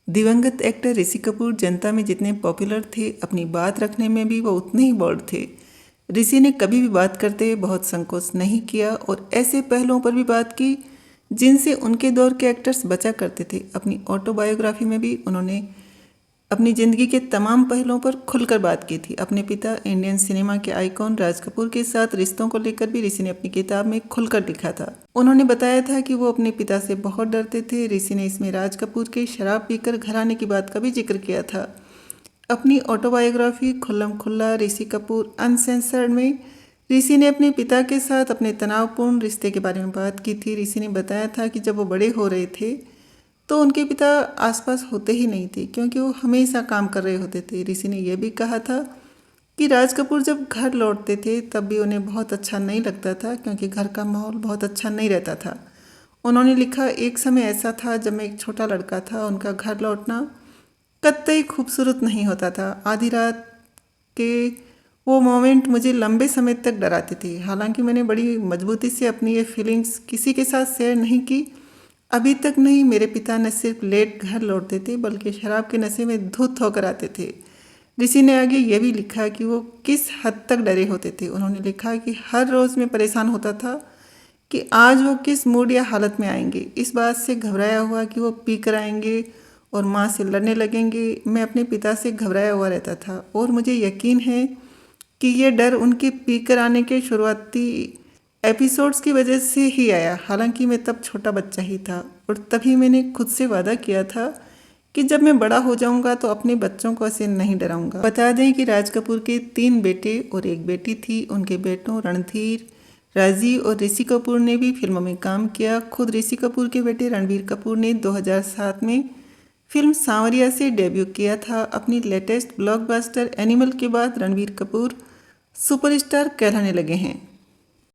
दिवंगत एक्टर ऋषि कपूर जनता में जितने पॉपुलर थे, अपनी बात रखने में भी वो उतने ही बोल्ड थे। ऋषि ने कभी भी बात करते हुए बहुत संकोच नहीं किया और ऐसे पहलुओं पर भी बात की जिनसे उनके दौर के एक्टर्स बचा करते थे। अपनी ऑटोबायोग्राफी में भी उन्होंने अपनी ज़िंदगी के तमाम पहलुओं पर खुलकर बात की थी। अपने पिता इंडियन सिनेमा के आइकॉन राज कपूर के साथ रिश्तों को लेकर भी ऋषि ने अपनी किताब में खुलकर लिखा था। उन्होंने बताया था कि वो अपने पिता से बहुत डरते थे। ऋषि ने इसमें राज कपूर के शराब पीकर घर आने की बात का भी जिक्र किया था। अपनी ऑटोबायोग्राफी खुल्लम खुल्ला ऋषि कपूर अनसेंसर्ड में ऋषि ने अपने पिता के साथ अपने तनावपूर्ण रिश्ते के बारे में बात की थी। ऋषि ने बताया था कि जब वो बड़े हो रहे थे तो उनके पिता आसपास होते ही नहीं थे क्योंकि वो हमेशा काम कर रहे होते थे। ऋषि ने यह भी कहा था कि राज कपूर जब घर लौटते थे तब भी उन्हें बहुत अच्छा नहीं लगता था क्योंकि घर का माहौल बहुत अच्छा नहीं रहता था। उन्होंने लिखा, एक समय ऐसा था जब मैं एक छोटा लड़का था, उनका घर लौटना कतई खूबसूरत नहीं होता था। आधी रात के वो मोमेंट मुझे लंबे समय तक डराते थे। हालांकि मैंने बड़ी मजबूती से अपनी ये फीलिंग्स किसी के साथ शेयर नहीं की। अभी तक नहीं, मेरे पिता न सिर्फ लेट घर लौटते थे बल्कि शराब के नशे में धुत होकर आते थे। ऋषि ने आगे ये भी लिखा कि वो किस हद तक डरे होते थे। उन्होंने लिखा कि हर रोज़ मैं परेशान होता था कि आज वो किस मूड या हालत में आएंगे। इस बात से घबराया हुआ कि वो पी कर आएंगे और माँ से लड़ने लगेंगे। मैं अपने पिता से घबराया हुआ रहता था और मुझे यकीन है कि ये डर उनके पी कर आने के शुरुआती एपिसोड्स की वजह से ही आया। हालांकि मैं तब छोटा बच्चा ही था और तभी मैंने खुद से वादा किया था कि जब मैं बड़ा हो जाऊंगा तो अपने बच्चों को ऐसे नहीं डराऊंगा। बता दें कि राज कपूर के 3 बेटे और 1 बेटी थी। उनके बेटों रणधीर, राजीव और ऋषि कपूर ने भी फिल्मों में काम किया। खुद ऋषि कपूर के बेटे रणबीर कपूर ने 2007 में फिल्म सांवरिया से डेब्यू किया था। अपनी लेटेस्ट ब्लॉकबस्टर एनिमल के बाद रणबीर कपूर सुपरस्टार कहलाने लगे हैं।